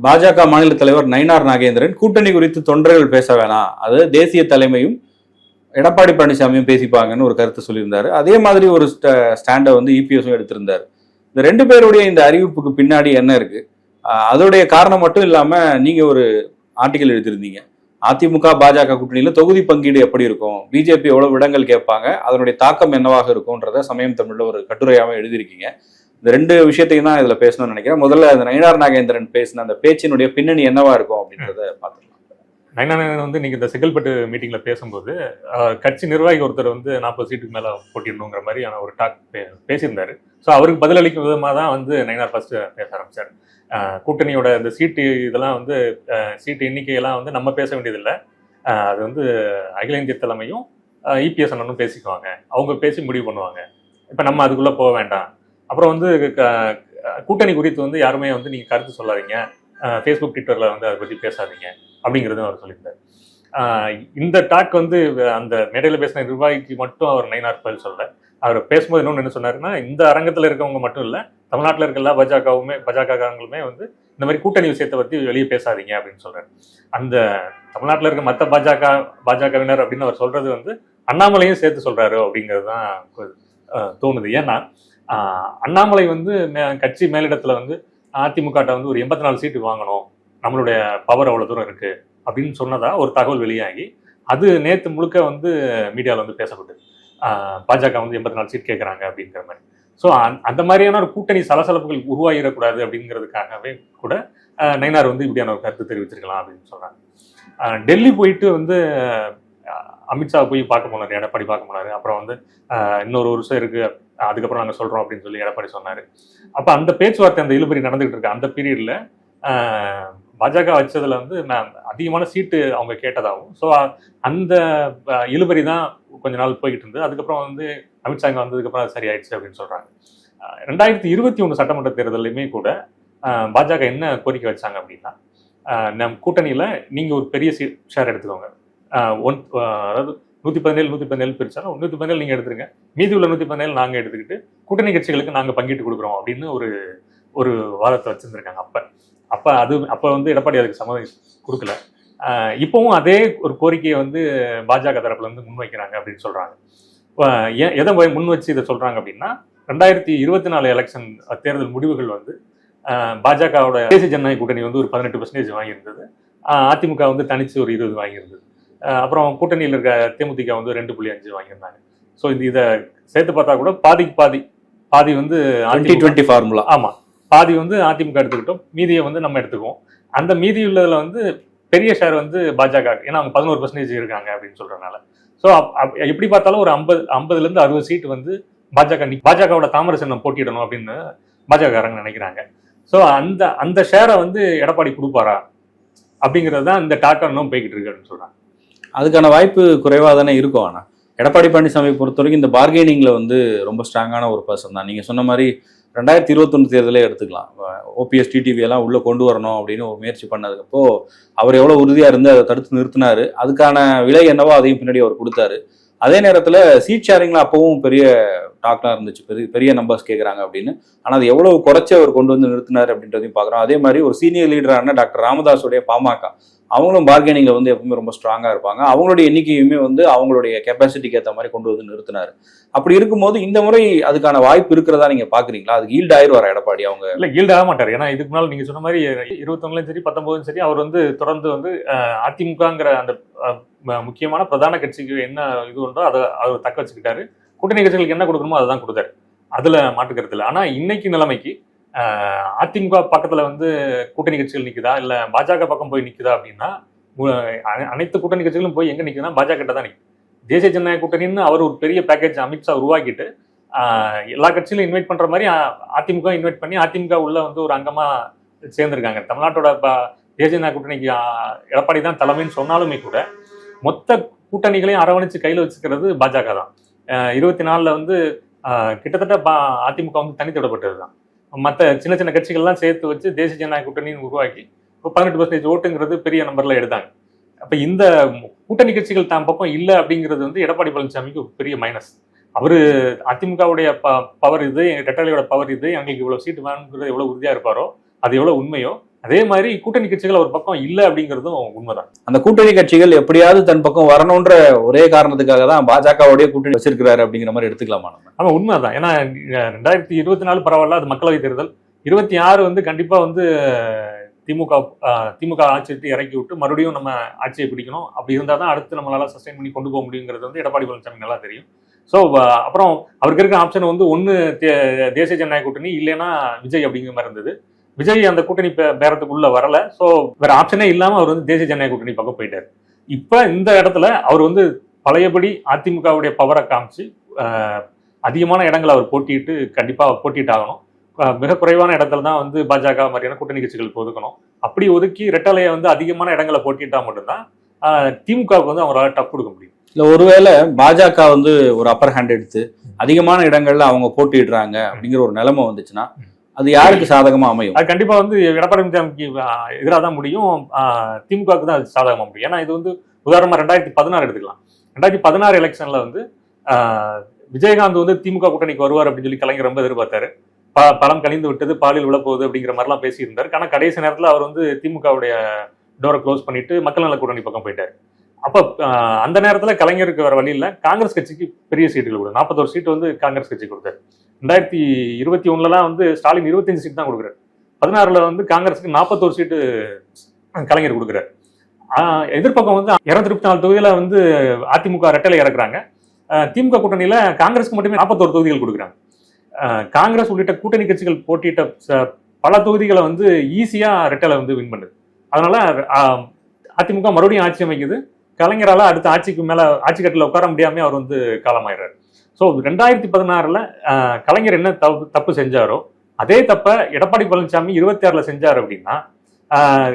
பாஜக மாநில தலைவர் நயினார் நாகேந்திரன் கூட்டணி குறித்து தொண்டர்கள் பேச வேணாம், அது தேசிய தலைமையும் எடப்பாடி பழனிசாமியும் பேசிப்பாங்கன்னு ஒரு கருத்து சொல்லியிருந்தாரு. அதே மாதிரி ஒரு ஸ்டாண்டை வந்து இபிஎஸும் எடுத்திருந்தாரு. இந்த ரெண்டு பேருடைய இந்த அறிவிப்புக்கு பின்னாடி என்ன இருக்கு? அதோடைய காரணம் மட்டும் இல்லாம நீங்க ஒரு ஆர்டிகல் எழுதியிருந்தீங்க. அதிமுக பாஜக கூட்டணியில தொகுதி பங்கீடு எப்படி இருக்கும், பிஜேபி எவ்வளவு இடங்கள் கேட்பாங்க, அதனுடைய தாக்கம் என்னவாக இருக்கும்ன்றத சமயம் தமிழ்ல ஒரு கட்டுரையாம எழுதியிருக்கீங்க. இந்த ரெண்டு விஷயத்தையும் தான் இதுல பேசணும்னு நினைக்கிறேன். முதல்ல அந்த நயினார் நாகேந்திரன் பேசின அந்த பேச்சினுடைய பின்னணி என்னவா இருக்கும் அப்படின்றத பார்த்துக்கலாம். நயினார் வந்து நீங்க இந்த செங்கல்பட்டு மீட்டிங்ல பேசும்போது கட்சி நிர்வாகி ஒருத்தர் வந்து 40 சீட்டுக்கு மேல போட்டிடணுங்கிற மாதிரியான ஒரு டாக் பேசியிருந்தாரு. ஸோ அவருக்கு பதிலளிக்கும் விதமாக தான் வந்து நயினார் ஃபர்ஸ்ட் பேச ஆரம்பிச்சார். கூட்டணியோட இந்த சீட்டு இதெல்லாம் வந்து சீட்டு எண்ணிக்கையெல்லாம் வந்து நம்ம பேச வேண்டியதில்லை, அது வந்து அகில இந்திய தலைமையும் இபிஎஸ் அண்ணனும் பேசிக்குவாங்க, அவங்க பேசி முடிவு பண்ணுவாங்க, இப்போ நம்ம அதுக்குள்ளே போக வேண்டாம். அப்புறம் வந்து கூட்டணி குறித்து வந்து யாருமே வந்து நீங்கள் கருத்து சொல்லாதீங்க, ஃபேஸ்புக் ட்விட்டரில் வந்து அதை பற்றி பேசாதீங்க அப்படிங்கிறதும் அவர் சொல்லியிருந்தார். இந்த டாக் வந்து அந்த மேடையில் பேசின நிர்வாகிக்கு மட்டும் அவர் நயினார் பதில் சொல்லலை. அவர் பேசும்போது இன்னொன்று என்ன சொன்னாருன்னா, இந்த அரங்கத்தில் இருக்கவங்க மட்டும் இல்லை, தமிழ்நாட்டில் இருக்க எல்லா பாஜகங்களுமே வந்து இந்த மாதிரி கூட்டணி விஷயத்தை பற்றி வெளியே பேசாதீங்க அப்படின்னு சொல்றாரு. அந்த தமிழ்நாட்டில் இருக்க மற்ற பாஜகவினர் அப்படின்னு அவர் சொல்றது வந்து அண்ணாமலையும் சேர்த்து சொல்றாரு அப்படிங்கிறது தான் தோணுது. ஏன்னா அண்ணாமலை வந்து கட்சி மேலிடத்துல வந்து அதிமுக வந்து ஒரு 84 சீட்டு வாங்கணும், நம்மளுடைய பவர் அவ்வளோ தூரம் இருக்கு அப்படின்னு சொன்னதா ஒரு தகவல் வெளியாகி அது நேற்று முழுக்க வந்து மீடியாவில் வந்து பேசப்பட்டது. பாஜக வந்து 84 சீட் கேட்குறாங்க அப்படிங்கிற மாதிரி. ஸோ அந்த மாதிரியான ஒரு கூட்டணி சலசலப்புகள் உருவாகிடக்கூடாது அப்படிங்கிறதுக்காகவே கூட நயினார் வந்து இப்படியான ஒரு கருத்து தெரிவிச்சிருக்கலாம் அப்படின்னு சொல்றாங்க. டெல்லி போயிட்டு வந்து அமித்ஷா போய் பார்க்க போனார், எடப்பாடி பார்க்க போனார். அப்புறம் வந்து இன்னொரு வருஷம் இருக்கு, அதுக்கப்புறம் நாங்கள் சொல்றோம் அப்படின்னு சொல்லி எடப்பாடி சொன்னார். அப்போ அந்த பேச்சுவார்த்தை அந்த இழுபறி நடந்துகிட்டு இருக்கு. அந்த பீரியட்ல பாஜக வச்சதுல வந்து அதிகமான சீட்டு அவங்க கேட்டதாகவும், ஸோ அந்த இழுபறி தான் கொஞ்ச நாள் போய்கிட்டு இருந்தது. அதுக்கப்புறம் வந்து அமித்ஷா இங்கே வந்ததுக்கப்புறம் அது சரியாயிடுச்சு அப்படின்னு சொல்றாங்க. 2021 சட்டமன்ற தேர்தலையுமே கூட பாஜக என்ன கோரிக்கை வச்சாங்க அப்படின்னா, நம் கூட்டணியில நீங்க ஒரு பெரிய ஷேர் எடுத்துக்கோங்க, அதாவது 117 பிரிச்சாலும் 117 நீங்க எடுத்துருங்க, மீதி உள்ள 117 நாங்க எடுத்துக்கிட்டு கூட்டணி கட்சிகளுக்கு நாங்க பங்கிட்டு கொடுக்குறோம் அப்படின்னு ஒரு வாதத்தை வச்சிருந்திருக்காங்க. அப்ப வந்து எடப்பாடி அதுக்கு சம்மதம் கொடுக்கல. இப்பவும் அதே ஒரு கோரிக்கையை வந்து பாஜக தரப்புல இருந்து முன்வைக்கிறாங்க அப்படின்னு சொல்றாங்க. எதை முன் வச்சு இதை சொல்றாங்க அப்படின்னா, 2024 எலெக்ஷன் தேர்தல் முடிவுகள் வந்து பாஜகவோட தேசிய ஜனநாயக கூட்டணி வந்து ஒரு 18% வாங்கியிருந்தது, அதிமுக வந்து தனிச்சு ஒரு 20 வாங்கியிருந்தது, அப்புறம் கூட்டணியில் இருக்க தேமுதிக வந்து 2.5 வாங்கியிருந்தாங்க. ஸோ இதை சேர்த்து பார்த்தா கூட பாதி வந்து 2020 ஃபார்முலா. ஆமா, பாதி வந்து அதிமுக எடுத்துக்கிட்டோம், மீதியை வந்து நம்ம எடுத்துக்குவோம். அந்த மீதி உள்ளதுல வந்து பெரிய ஷேர் வந்து பாஜக, ஏன்னா அவங்க 11% இருக்காங்க அப்படின்னு சொல்றதுனால. ஸோ எப்படி பார்த்தாலும் ஒரு 50 60 சீட் வந்து பாஜகவோட தாமரை சின்னம் போட்டியிடணும் அப்படின்னு பாஜகக்காரங்க நினைக்கிறாங்க. ஸோ அந்த ஷேரை வந்து எடப்பாடி கொடுப்பாரா அப்படிங்கிறது தான் இந்த டாக்கா இன்னும் போய்கிட்டு இருக்கு அப்படின்னு சொல்றாங்க. அதுக்கான வாய்ப்பு குறைவாக தானே இருக்கும். ஆனால் எடப்பாடி பழனிசாமி பொறுத்த வரைக்கும் இந்த பார்கெனிங்ல வந்து ரொம்ப ஸ்ட்ராங்கான ஒரு பர்சன் தான். நீங்க சொன்ன மாதிரி 2021 தேர்தலே எடுத்துக்கலாம், ஓபிஎஸ் டிடிவி எல்லாம் உள்ள கொண்டு வரணும் அப்படின்னு ஒரு முயற்சி பண்ணதுக்கப்போ அவர் எவ்வளவு உறுதியா இருந்து அதை தடுத்து நிறுத்தினாரு. அதுக்கான விலை என்னவோ அதையும் பின்னாடி அவர் கொடுத்தாரு. அதே நேரத்தில் சீட் ஷேரிங்ல அப்பவும் பெரிய டாக்லாம் இருந்துச்சு, பெரிய நம்பர்ஸ் கேட்குறாங்க அப்படின்னு. ஆனால் அது எவ்வளவு குறைச்சி அவர் கொண்டு வந்து நிறுத்தினார் அப்படின்றதையும் பார்க்குறோம். அதே மாதிரி ஒரு சீனியர் லீடரான டாக்டர் ராமதாஸுடைய பாமக, அவங்களும் பார்கெனிங்ல வந்து எப்பவுமே ரொம்ப ஸ்ட்ராங்கா இருப்பாங்க. அவங்களுடைய எண்ணிக்கையுமே வந்து அவங்களுடைய கெப்பாசிட்டிக்கு ஏற்ற மாதிரி கொண்டு வந்து நிறுத்தினாரு. அப்படி இருக்கும்போது இந்த முறை அதுக்கான வாய்ப்பு இருக்கிறதா நீங்க பாக்குறீங்களா? அதுக்கு ஈல்ட் ஆயிடுவாரா எடப்பாடி? அவங்க இல்ல, ஈல்ட் ஆக மாட்டார். ஏன்னா இதுக்கு முன்னாள் நீங்க சொன்ன மாதிரி 21 சரி 19 சரி அவர் வந்து தொடர்ந்து வந்து அதிமுகங்கிற அந்த முக்கியமான பிரதான கட்சிக்கு என்ன இது உண்டோ அதை அவர் தக்க வச்சுக்கிட்டாரு. கூட்டணி கட்சிகளுக்கு என்ன கொடுக்கணுமோ அதை தான் கொடுத்தாரு, அதுல மாட்டுக்கிறது இல்லை. ஆனா இன்னைக்கு நிலைமைக்கு அதிமுக பக்கத்துல வந்து கூட்டணி கட்சிகள் நிக்குதா இல்ல பாஜக பக்கம் போய் நிக்குதா அப்படின்னா, அனைத்து கூட்டணி கட்சிகளும் போய் எங்க நிக்குதுன்னா பாஜக கிட்ட தான் நிக்குது. தேசிய ஜனநாயக கூட்டணின்னு அவர் ஒரு பெரிய பேக்கேஜ் அமித்ஷா உருவாக்கிட்டு எல்லா கட்சியிலும் இன்வைட் பண்ற மாதிரி அதிமுக இன்வைட் பண்ணி அதிமுக உள்ள வந்து ஒரு அங்கமா சேர்ந்திருக்காங்க. தமிழ்நாட்டோட தேசிய ஜனநாயக கூட்டணிக்கு எடப்பாடி தான் தலைமைன்னு சொன்னாலுமே கூட மொத்த கூட்டணிகளையும் அரவணைச்சு கையில வச்சுக்கிறது பாஜக தான். 24 வந்து கிட்டத்தட்ட அதிமுக வந்து தனித்திடப்பட்டது தான். மற்ற சின்ன சின்ன கட்சிகள்லாம் சேர்த்து வச்சு தேசிய ஜனநாயக கூட்டணின்னு உருவாக்கி இப்போ 18% ஓட்டுங்கிறது பெரிய நம்பர்ல எடுத்தாங்க. அப்ப இந்த கூட்டணி கட்சிகள் தான் பக்கம் இல்லை அப்படிங்கிறது வந்து எடப்பாடி பழனிசாமிக்கு ஒரு பெரிய மைனஸ். அவரு அதிமுகவுடைய பவர் இது, ரெட்டலையோட பவர் இது, எங்களுக்கு இவ்வளவு சீட்டு வேணுங்கிறது எவ்வளவு உறுதியா இருப்பாரோ, அது எவ்வளவு உண்மையோ அதே மாதிரி கூட்டணி கட்சிகள் ஒரு பக்கம் இல்லை அப்படிங்கிறதும் உண்மைதான். அந்த கூட்டணி கட்சிகள் எப்படியாவது தன் பக்கம் வரணுன்ற ஒரே காரணத்துக்காக தான் பாஜகவுடைய கூட்டணி வச்சிருக்கிறாரு அப்படிங்கிற மாதிரி எடுத்துக்கலாமா நம்ம? ஆமா, உண்மைதான். ஏன்னா 2024 பரவாயில்ல, அது மக்களவை தேர்தல். 26 வந்து கண்டிப்பா வந்து திமுக ஆட்சி விட்டு இறக்கி விட்டு மறுபடியும் நம்ம ஆட்சியை பிடிக்கணும். அப்படி இருந்தால் தான் அடுத்து நம்மளால சஸ்டைன் பண்ணி கொண்டு போக முடியுங்கிறது வந்து எடப்பாடி பழனிசாமி நல்லா தெரியும். ஸோ அப்புறம் அவருக்கு இருக்க ஆப்ஷன் வந்து ஒன்று தேசிய ஜனநாயக கூட்டணி, இல்லைன்னா விஜய் அப்படிங்கிற மாதிரி இருந்தது. விஜய் அந்த கூட்டணி பேரத்துக்குள்ள வரல. ஸோ வேற ஆப்ஷனே இல்லாமல் அவர் வந்து தேசிய ஜனநாயக கூட்டணி பக்கம் போயிட்டார். இப்போ இந்த இடத்துல அவர் வந்து பழையபடி அதிமுகவுடைய பவரை காமிச்சு அதிகமான இடங்களை அவர் போட்டிட்டு கண்டிப்பாக போட்டிட்டாகணும். மிக குறைவான இடத்துல தான் வந்து பாஜக மாதிரியான கூட்டணி கட்சிகளுக்கு ஒதுக்கணும். அப்படி ஒதுக்கி ரெட்டலையை வந்து அதிகமான இடங்களை போட்டிட்டா மட்டும்தான் திமுகவுக்கு வந்து அவங்களால டஃப் கொடுக்க முடியும். இல்லை, ஒருவேளை பாஜக வந்து ஒரு அப்பர் ஹேண்ட் எடுத்து அதிகமான இடங்கள்ல அவங்க போட்டிடுறாங்க அப்படிங்கிற ஒரு நிலைமை வந்துச்சுன்னா அது யாருக்கு சாதகமா அமையும்? அது கண்டிப்பா வந்து எடப்பாடி பழனிசாமிக்கு எதிராக தான் முடியும், திமுகவுக்கு தான் அது சாதகமா முடியும். ஏன்னா இது வந்து உதாரணமா 2016 எடுத்துக்கலாம். 2016 எலெக்ஷன்ல வந்து விஜயகாந்த் வந்து திமுக கூட்டணிக்கு வருவார் அப்படின்னு சொல்லி கலைஞர் ரொம்ப எதிர்பார்த்தாரு. பழம் கழிந்து விட்டது, பாலில் விழப்போகுது அப்படிங்கிற மாதிரிலாம் பேசியிருந்தார். ஆனால் கடைசி நேரத்தில் அவர் வந்து திமுகவுடைய டோரை க்ளோஸ் பண்ணிட்டு மக்கள் நல கூட்டணி பக்கம் போயிட்டார். அப்போ அந்த நேரத்தில் கலைஞருக்கு வர வழி இல்லை, காங்கிரஸ் கட்சிக்கு பெரிய சீட்டுகள் கொடுத்தாரு. 41 சீட்டு வந்து காங்கிரஸ் கட்சி கொடுத்தாரு. 2021 வந்து ஸ்டாலின் 25 சீட் தான் கொடுக்குறாரு. 16 வந்து காங்கிரஸுக்கு 41 சீட்டு கலைஞர் கொடுக்குறாரு. எதிர்பக்கம் வந்து 224 தொகுதியில வந்து அதிமுக ரெட்டலை இறக்குறாங்க. திமுக கூட்டணியில காங்கிரஸுக்கு மட்டுமே 41 தொகுதிகள் கொடுக்குறாங்க. காங்கிரஸ் உள்ளிட்ட கூட்டணி கட்சிகள் போட்டியிட்ட பல தொகுதிகளை வந்து ஈஸியா ரெட்டலை வந்து வின் பண்ணுது. அதனால அதிமுக மறுபடியும் ஆட்சி அமைக்குது. கலைஞரால அடுத்த ஆட்சிக்கு மேல ஆட்சி கட்டில உட்கார முடியாம அவர் வந்து காலமாயிடுறாரு. ஸோ 2016 கலைஞர் என்ன தப்பு செஞ்சாரோ அதே தப்ப எடப்பாடி பழனிசாமி 26 செஞ்சாரு அப்படின்னா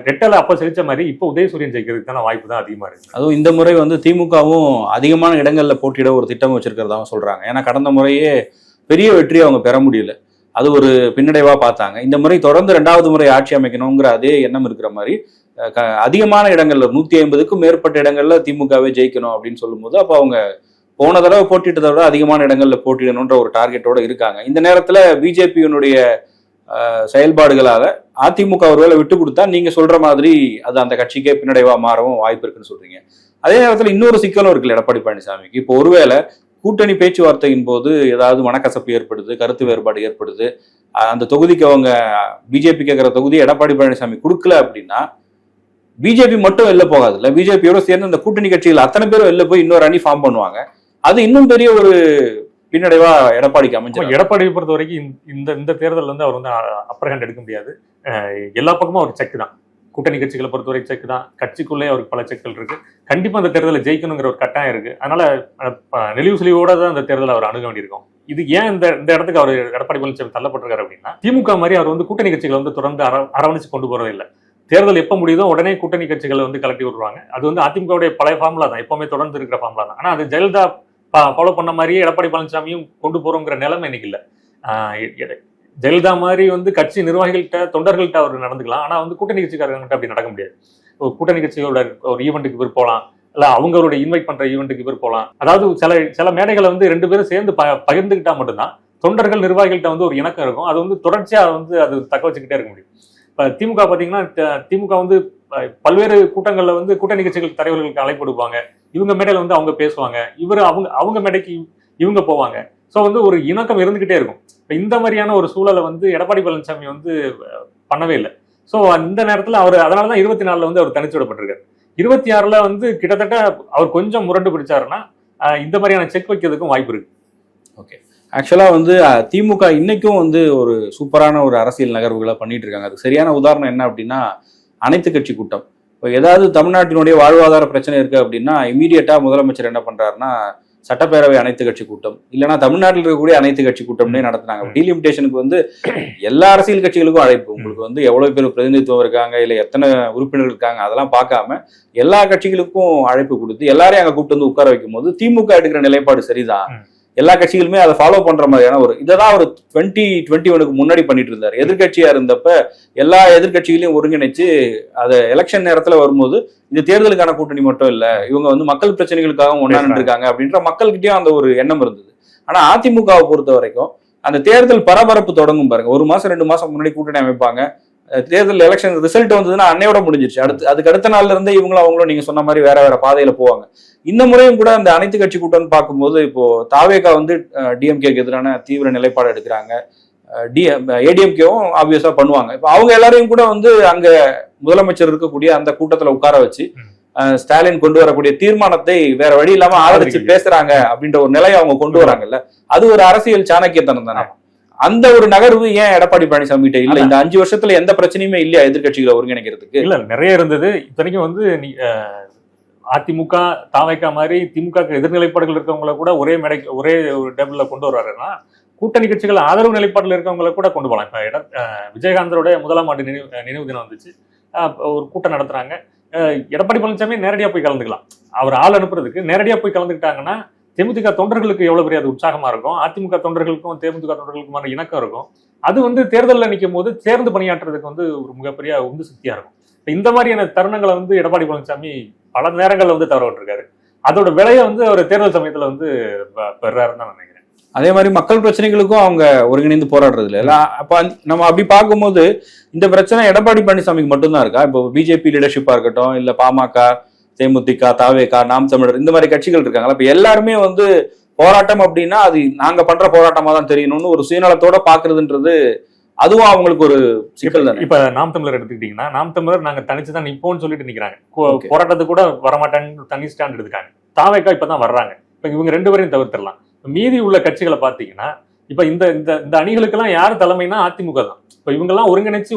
ரெட்டலை அப்ப செலுத்த மாதிரி இப்போ உதயசூரியன் ஜெயிக்கிறதுக்கான வாய்ப்பு தான் அதிகமா இருக்கு. அதுவும் இந்த முறை வந்து திமுகவும் அதிகமான இடங்கள்ல போட்டியிட ஒரு திட்டம் வச்சிருக்கிறதாவும் சொல்றாங்க. ஏன்னா கடந்த முறையே பெரிய வெற்றியை அவங்க பெற முடியல, அது ஒரு பின்னடைவா பார்த்தாங்க. இந்த முறை தொடர்ந்து 2வது முறை ஆட்சி அமைக்கணுங்கிற அதே எண்ணம் இருக்கிற மாதிரி அதிகமான இடங்கள்ல 150க்கும் மேற்பட்ட இடங்கள்ல திமுகவே ஜெயிக்கணும் அப்படின்னு சொல்லும்போது அப்போ அவங்க போன தடவை போட்டிட்டதை விட அதிகமான இடங்கள்ல போட்டிடணுன்ற ஒரு டார்கெட்டோட இருக்காங்க. இந்த நேரத்துல பிஜேபியினுடைய செயல்பாடுகளால அதிமுக ஒருவேளை விட்டு கொடுத்தா நீங்க சொல்ற மாதிரி அது அந்த கட்சிக்கே பின்னடைவா மாறவும் வாய்ப்பு இருக்குன்னு சொல்றீங்க. அதே நேரத்துல இன்னொரு சிக்கலும் இருக்குல்ல எடப்பாடி பழனிசாமிக்கு. இப்போ ஒருவேளை கூட்டணி பேச்சுவார்த்தையின் போது ஏதாவது மனக்கசப்பு ஏற்படுது, கருத்து வேறுபாடு ஏற்படுது, அந்த தொகுதிக்கு அவங்க பிஜேபி கேட்கிற தொகுதி எடப்பாடி பழனிசாமி கொடுக்கல அப்படின்னா பிஜேபி மட்டும் வெளில போகாது இல்ல, பிஜேபியோட சேர்ந்து அந்த கூட்டணி கட்சிகள் அத்தனை பேரும் வெளில போய் இன்னொரு அணி ஃபார்ம் பண்ணுவாங்க. அது இன்னும் பெரிய ஒரு பின்னடைவா எடப்பாடிக்கு அமைஞ்சு. எடப்பாடியை பொறுத்த வரைக்கும் இந்த தேர்தல் வந்து அவர் வந்து அப்பர் ஹேண்ட் எடுக்க முடியாது. எல்லா பக்கமும் அவர் செக் தான். கூட்டணி கட்சிகளை பொறுத்தவரை செக் தான், கட்சிக்குள்ளே அவருக்கு பல செக்கள் இருக்கு. கண்டிப்பா அந்த தேர்தலை ஜெயிக்கணுங்கிற ஒரு கட்டாயம் இருக்கு. அதனால நெளிவு சுழிவோட தான் அந்த தேர்தலை அவர் அணுக வேண்டியிருக்கும். இது ஏன் இந்த இடத்துக்கு அவர் எடப்பாடி பழனிசாமி தள்ளப்பட்டிருக்காரு அப்படின்னா திமுக மாதிரி அவர் வந்து கூட்டணி கட்சிகளை வந்து தொடர்ந்து அரவணைச்சு கொண்டு போறதே இல்லை. தேர்தல் எப்போ முடியுதோ உடனே கூட்டணி கட்சிகளை வந்து கலட்டி விடுவாங்க. அது வந்து அதிமுகவுடைய பழைய ஃபார்முலா தான், எப்பவுமே தொடர்ந்து இருக்கிற ஃபார்முலா தான். ஆனா அது ஜெயலலிதா ஃபாலோ பண்ண மாதிரியே எடப்பாடி பழனிசாமியும் கொண்டு போறோங்கிற நிலைமை இன்னைக்கு இல்லை. ஜெயலலிதா மாதிரி வந்து கட்சி நிர்வாகிகள்கிட்ட தொண்டர்கள்ட்ட அவர் நடந்துக்கலாம். ஆனா வந்து கூட்டணி கட்சிக்காரங்கிட்ட அப்படி நடக்க முடியாது. கூட்டணி கட்சிகளோட ஒரு ஈவெண்ட்டுக்கு இவர் போகலாம், இல்ல அவங்களோட இன்வைட் பண்ற ஈவெண்ட்டுக்கு இவர் போகலாம். அதாவது சில மேடைகளை வந்து 2 பேரும் சேர்ந்து பகிர்ந்துக்கிட்டா மட்டும்தான் தொண்டர்கள் நிர்வாகிகள்கிட்ட வந்து ஒரு இணக்கம் இருக்கும். அது வந்து தொடர்ச்சியா வந்து அது தக்க வச்சுக்கிட்டே இருக்க முடியும். இப்ப திமுக பாத்தீங்கன்னா திமுக வந்து பல்வேறு கூட்டங்கள்ல வந்து கூட்டணி கட்சிகள் தலைவர்களுக்கு அழைப்பு கொடுப்பாங்க. இவங்க மேடையில வந்து அவங்க பேசுவாங்க, அவங்க மேடைக்கு இவங்க போவாங்க. ஸோ வந்து ஒரு இணக்கம் இருந்துகிட்டே இருக்கும். இப்போ இந்த மாதிரியான ஒரு சூழலை வந்து எடப்பாடி பழனிசாமி வந்து பண்ணவே இல்லை. ஸோ இந்த நேரத்தில் அவர் அதனாலதான் 24 வந்து அவர் தனிச்சு விடப்பட்டிருக்காரு. 26 வந்து கிட்டத்தட்ட அவர் கொஞ்சம் முரண்டு பிடிச்சாருன்னா இந்த மாதிரியான செக் வைக்கிறதுக்கும் வாய்ப்பு இருக்கு. ஓகே, ஆக்சுவலாக வந்து திமுக இன்னைக்கும் வந்து ஒரு சூப்பரான ஒரு அரசியல் நகர்வுகளை பண்ணிட்டு இருக்காங்க. அது சரியான உதாரணம் என்ன அப்படின்னா அனைத்து கட்சி கூட்டம். இப்போ ஏதாவது தமிழ்நாட்டினுடைய வாழ்வாதார பிரச்சனை இருக்கு அப்படின்னா இமீடியட்டா முதலமைச்சர் என்ன பண்றாருன்னா சட்டப்பேரவை அனைத்து கட்சி கூட்டம், இல்லைன்னா தமிழ்நாட்டில் இருக்கக்கூடிய அனைத்து கட்சி கூட்டம்னே நடத்துனாங்க. டீலிமிட்டேஷனுக்கு வந்து எல்லா அரசியல் கட்சிகளுக்கும் அழைப்பு. உங்களுக்கு வந்து எவ்வளவு பேர் பிரதிநிதித்துவம் இருக்காங்க, இல்லை எத்தனை உறுப்பினர்கள் இருக்காங்க, அதெல்லாம் பார்க்காம எல்லா கட்சிகளுக்கும் அழைப்பு கொடுத்து எல்லாரையும் அங்கே கூப்பிட்டு வந்து உட்கார வைக்கும் போது திமுக எடுக்கிற நிலைப்பாடு சரிதான், எல்லா கட்சிகளுமே அதை ஃபாலோ பண்ற மாதிரியான ஒரு இதைதான் ஒரு 2021 முன்னாடி பண்ணிட்டு இருந்தாரு. எதிர்கட்சியா இருந்தப்ப எல்லா எதிர்கட்சிகளையும் ஒருங்கிணைச்சு அதை எலெக்ஷன் நேரத்துல வரும்போது இது தேர்தலுக்கான கூட்டணி மட்டும் இல்ல, இவங்க வந்து மக்கள் பிரச்சனைகளுக்காக ஒன்னா நின்றுருக்காங்க அப்படின்ற மக்கள்கிட்டயும் அந்த ஒரு எண்ணம் இருந்தது. ஆனா அதிமுகவை பொறுத்த வரைக்கும் அந்த தேர்தல் பரபரப்பு தொடங்கும் பாருங்க, 1 மாசம் 2 மாசம் முன்னாடி கூட்டணி அமைப்பாங்க, தேர்தல் எலெக்ஷன் ரிசல்ட் வந்ததுன்னா அன்னையோட முடிஞ்சிருச்சு. அதுக்கு அடுத்த நாள்ல இருந்தே இவங்களும் அவங்களும் நீங்க சொன்ன மாதிரி வேற வேற பாதையில போவாங்க. இந்த முறையும் கூட அந்த அனைத்து கட்சி கூட்டம்னு பார்க்கும்போது இப்போ தாவேகா வந்து டிஎம்கேக்கு எதிரான தீவிர நிலைப்பாடு எடுக்கிறாங்க. ஏடிஎம்கேவும் ஆப்வியஸா பண்ணுவாங்க. இப்போ அவங்க எல்லாரையும் கூட வந்து அங்க முதலமைச்சர் இருக்கக்கூடிய அந்த கூட்டத்துல உட்கார வச்சு ஸ்டாலின் கொண்டு வரக்கூடிய தீர்மானத்தை வேற வழி இல்லாம ஆதரிச்சு பேசுறாங்க அப்படின்ற ஒரு நிலையை அவங்க கொண்டு வராங்கல்ல, அது ஒரு அரசியல் சாணக்கியத்தனம் தானே. அந்த ஒரு நகர்வு ஏன் எடப்பாடி பழனிசாமி கிட்ட இல்ல? இந்த 5 வருஷத்துல எந்த பிரச்சனையுமே இல்லையா எதிர்கட்சிகளை ஒருங்கிணைக்கிறதுக்கு? இல்ல, நிறைய இருந்தது. இத்தனைக்கும் வந்து அதிமுக தாவேகா மாதிரி திமுக எதிர்நிலைப்பாடுகள் இருக்கவங்களை கூட ஒரே ஒரு டேபிள்ல கொண்டு வர்றாருன்னா, கூட்டணி கட்சிகள் ஆதரவு நிலைப்பாட்டில் இருக்கவங்களை கூட கொண்டு போகலாம். இப்ப விஜயகாந்தோட 1ஆம் ஆண்டு நினைவு தினம் வந்துச்சு, ஒரு கூட்டம் நடத்துறாங்க. எடப்பாடி பழனிசாமி நேரடியா போய் கலந்துக்கலாம். அவர் ஆள் அனுப்புறதுக்கு நேரடியா போய் கலந்துக்கிட்டாங்கன்னா தேமுதிக தொண்டர்களுக்கு எவ்வளவு பெரிய அது உற்சாகமா இருக்கும், அதிமுக தொண்டர்களுக்கும் தேமுதிக தொண்டர்களுக்குமான இணக்கம் இருக்கும். அது வந்து தேர்தலில் நிற்கும் போது சேர்ந்து பணியாற்றுறதுக்கு வந்து ஒரு மிகப்பெரிய உந்து சக்தியா இருக்கும். இந்த மாதிரியான தருணங்களை வந்து எடப்பாடி பழனிசாமி பல நேரங்கள்ல வந்து தவற விட்டுருக்காரு. அதோட விலையை வந்து அவர் தேர்தல் சமயத்துல வந்து பெறாருன்னு தான் நினைக்கிறேன். அதே மாதிரி மக்கள் பிரச்சனைகளுக்கும் அவங்க ஒருங்கிணைந்து போராடுறது இல்லை. அப்ப நம்ம அப்படி பார்க்கும்போது இந்த பிரச்சனை எடப்பாடி பழனிசாமிக்கு மட்டும்தான் இருக்கா? இப்போ பிஜேபி லீடர்ஷிப்பா இருக்கட்டும், இல்ல பாமக, தேமுதிக, தாவேகா, நாம் தமிழர், இந்த மாதிரி கட்சிகள் இருக்காங்களா? இப்ப எல்லாருமே வந்து போராட்டம் அப்படின்னா அது நாங்க பண்ற போராட்டமா தான் தெரியணும்னு ஒரு சுயநலத்தோட பாக்குறதுன்றது அதுவும் அவங்களுக்கு ஒரு சிக்கல் தானே. இப்ப நாம் தமிழர் எடுத்துக்கிட்டீங்கன்னா, நாம் தமிழர் நாங்க தனிச்சுதான் நிப்போம்னு சொல்லிட்டு நிக்கிறாங்க. போராட்டத்துக்கு கூட வரமாட்டாங்க, தனி ஸ்டாண்ட் எடுத்துக்காங்க. தாவேகா இப்பதான் வர்றாங்க. இப்ப இவங்க 2 பேரையும் தவிர்த்திடலாம். மீதி உள்ள கட்சிகளை பாத்தீங்கன்னா, இப்ப இந்த இந்த அணிகளுக்கெல்லாம் யார் தலைமைனா அதிமுக தான். இப்ப இவங்கெல்லாம் ஒருங்கிணைச்சு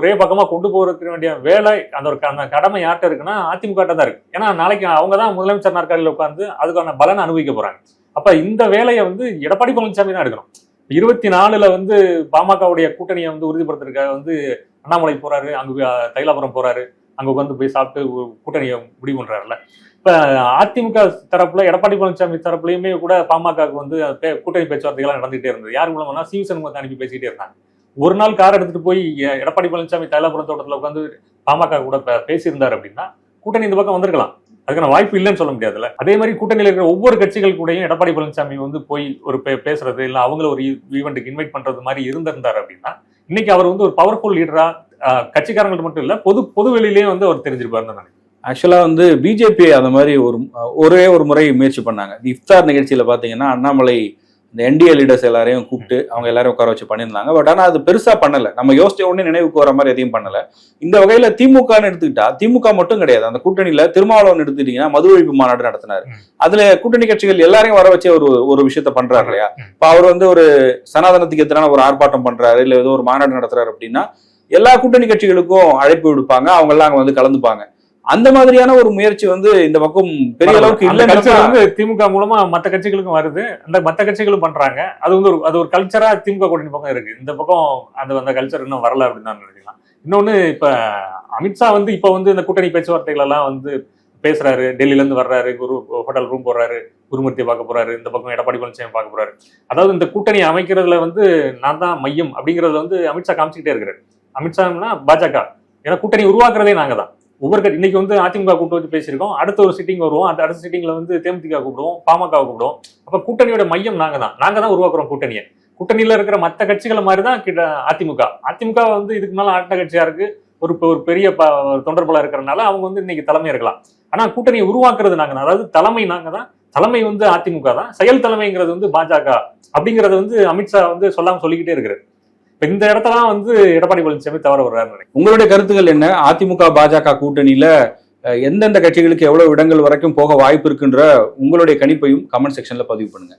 ஒரே பக்கமா கொண்டு போறதுக்கு வேண்டிய வேலை, அந்த கடமை யார்கிட்ட இருக்குன்னா அதிமுக தான் இருக்கு. ஏன்னா நாளைக்கு அவங்க தான் முதலமைச்சர் நாற்காலியில் உட்கார்ந்து அதுக்கான பலனை அனுபவிக்க போறாங்க. அப்ப இந்த வேலையை வந்து எடப்பாடி பழனிசாமி தான் எடுக்கணும். 24ல வந்து பாமகவுடைய கூட்டணியை வந்து உறுதிப்படுத்துறதுக்காக வந்து அண்ணாமலை போறாரு, அங்க தைலாபுரம் போறாரு, அங்க உட்காந்து போய் சாப்பிட்டு கூட்டணியை முடிவு பண்றாருல. இப்ப அதிமுக தரப்புல எடப்பாடி பழனிசாமி தரப்புலயுமே கூட பாமகவுக்கு வந்து கூட்டணி பேச்சுவார்த்தைகள் நடந்துகிட்டே இருந்தது. யார் மூலமா சீசன் அனுப்பி பேசிக்கிட்டே இருந்தாங்க. ஒரு நாள் கார் எடுத்துட்டு போய் எடப்பாடி பழனிசாமி தைலாபுரம் தோட்டத்துல உட்காந்து பாமக கூட பேசியிருந்தாரு அப்படின்னா கூட்டணி இந்த பக்கம் வந்திருக்கலாம். அதுக்கான வாய்ப்பு இல்லைன்னு சொல்ல முடியாதுல்ல. அதே மாதிரி கூட்டணியில் இருக்கிற ஒவ்வொரு கட்சிகள் கூடயும் எடப்பாடி பழனிசாமி வந்து போய் ஒரு பேசுறது, இல்ல அவங்கள ஒரு ஈவெண்ட்டுக்கு இன்வைட் பண்றது மாதிரி இருந்திருந்தாரு அப்படின்னா இன்னைக்கு அவர் வந்து ஒரு பவர்ஃபுல் லீடரா கட்சிக்காரங்களுக்கு மட்டும் இல்ல பொது வெளியிலேயே வந்து அவர் தெரிஞ்சிருப்பாருன்னு நினைக்கிறேன். ஆக்சுவலா வந்து பிஜேபி அந்த மாதிரி ஒரே ஒரு முறை முயற்சி பண்ணாங்க. இஃப்தார் நிகழ்ச்சியில பாத்தீங்கன்னா அண்ணாமலை இந்த என்டிஏ லீடர்ஸ் எல்லாரையும் கூப்பிட்டு அவங்க எல்லாரும் உட்கார வச்சு பண்ணியிருந்தாங்க. பட் ஆனா அது பெருசா பண்ணல. நம்ம யோசிச்ச உடனே நினைவுக்கு வர மாதிரி எதையும் பண்ணல. இந்த வகையில திமுகன்னு எடுத்துக்கிட்டா திமுக மட்டும் கிடையாது, அந்த கூட்டணியில திருமாவளவன் எடுத்துக்கிட்டீங்கன்னா மது ஒழிப்பு மாநாடு நடத்தினாரு. அதுல கூட்டணி கட்சிகள் எல்லாரையும் வர வச்சு ஒரு விஷயத்த பண்றாரு இல்லையா? இப்ப அவர் வந்து ஒரு சனாதனத்துக்கு எதிரான ஒரு ஆர்ப்பாட்டம் பண்றாரு, இல்ல ஏதோ ஒரு மாநாடு நடத்துறாரு அப்படின்னா எல்லா கூட்டணி கட்சிகளுக்கும் அழைப்பு விடுப்பாங்க, அவங்க எல்லாம் அங்க வந்து கலந்துப்பாங்க. அந்த மாதிரியான ஒரு முயற்சி வந்து இந்த பக்கம் பெரிய அளவுக்கு இல்ல. திமுக மூலமா மத்த கட்சிகளுக்கும் வருது, அந்த மத்த கட்சிகளும் பண்றாங்க. அது ஒரு கல்ச்சரா திமுக கூட்டணி பக்கம் இருக்கு. இந்த பக்கம் அந்த கல்ச்சர் இன்னும் வரல அப்படின்னு தான் நினைக்கலாம். இன்னொன்னு, இப்ப அமித்ஷா வந்து இப்ப வந்து இந்த கூட்டணி பேச்சுவார்த்தைகள் எல்லாம் வந்து பேசுறாரு, டெல்லியில இருந்து வர்றாரு, ஹோட்டல் ரூம் போடுறாரு, குருமூர்த்தியை பார்க்க போறாரு, இந்த பக்கம் எடப்பாடி பழனிசாமி பார்க்க போறாரு. அதாவது இந்த கூட்டணி அமைக்கிறதுல வந்து நான் தான் மையம் அப்படிங்கறதுல வந்து அமித்ஷா காமிச்சுக்கிட்டே இருக்கிறாரு. அமித்ஷானா பாஜக, ஏன்னா கூட்டணி உருவாக்குறதே நாங்க தான். ஒவ்வொரு இன்னைக்கு வந்து அதிமுக கூப்பிட்டு வச்சு பேசியிருக்கோம், அடுத்த ஒரு சிட்டிங் வருவோம், அந்த அடுத்த சிட்டிங்ல வந்து தேமுதிக கூப்பிடுவோம், பாமக கூப்பிடுவோம். அப்ப கூட்டணியோட மையம் நாங்க தான் உருவாக்குறோம் கூட்டணியை. கூட்டணியில இருக்கிற மற்ற கட்சிகளை மாதிரிதான் அதிமுக வந்து இதுக்கு மேல ஆட்ட கட்சியா இருக்கு, ஒரு பெரிய தொண்டர் பலம் இருக்கிறதுனால அவங்க வந்து இன்னைக்கு தலைமை இருக்கலாம். ஆனா கூட்டணியை உருவாக்குறது நாங்க தான், அதாவது தலைமை நாங்க தான், தலைமை வந்து அதிமுக தான், செயல் தலைமைங்கிறது வந்து பாஜக அப்படிங்கறது வந்து அமித்ஷா வந்து சொல்லாம சொல்லிக்கிட்டே இருக்கிறாரு. இந்த இடத்துல வந்து எடப்பாடி பழனிசாமி தவற வர்றாரு. உங்களுடைய கருத்துக்கள் என்ன? அதிமுக பாஜக கூட்டணியில எந்தெந்த கட்சிகளுக்கு எவ்வளவு இடங்கள் வரைக்கும் போக வாய்ப்பு இருக்குன்ற உங்களுடைய கணிப்பையும் கமெண்ட் செக்ஷன்ல பதிவு பண்ணுங்க.